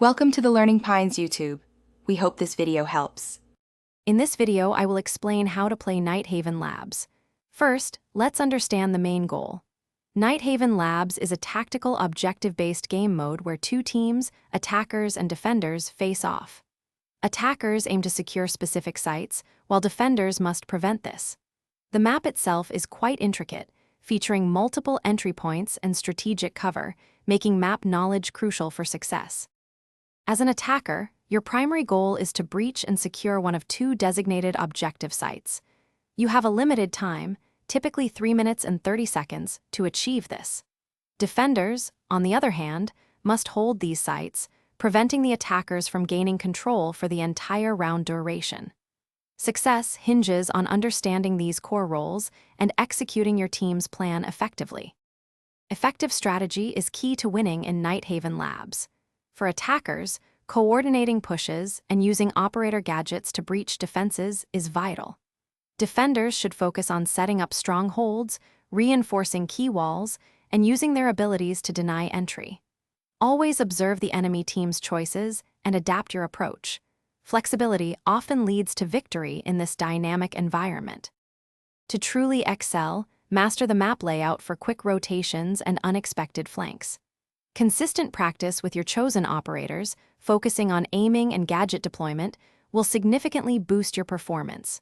Welcome to the Learning Pines YouTube. We hope this video helps. In this video, I will explain how to play Nighthaven Labs. First, let's understand the main goal. Nighthaven Labs is a tactical objective-based game mode where two teams, attackers and defenders, face off. Attackers aim to secure specific sites, while defenders must prevent this. The map itself is quite intricate, featuring multiple entry points and strategic cover, making map knowledge crucial for success. As an attacker, your primary goal is to breach and secure one of two designated objective sites. You have a limited time, typically 3 minutes and 30 seconds, to achieve this. Defenders, on the other hand, must hold these sites, preventing the attackers from gaining control for the entire round duration. Success hinges on understanding these core roles and executing your team's plan effectively. Effective strategy is key to winning in Nighthaven Labs. For attackers, coordinating pushes and using operator gadgets to breach defenses is vital. Defenders should focus on setting up strongholds, reinforcing key walls, and using their abilities to deny entry. Always observe the enemy team's choices and adapt your approach. Flexibility often leads to victory in this dynamic environment. To truly excel, master the map layout for quick rotations and unexpected flanks. Consistent practice with your chosen operators, focusing on aiming and gadget deployment, will significantly boost your performance.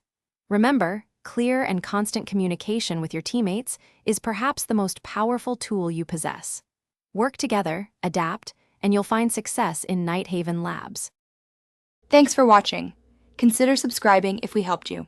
Remember, clear and constant communication with your teammates is perhaps the most powerful tool you possess. Work together, adapt, and you'll find success in Nighthaven Labs. Thanks for watching. Consider subscribing if we helped you.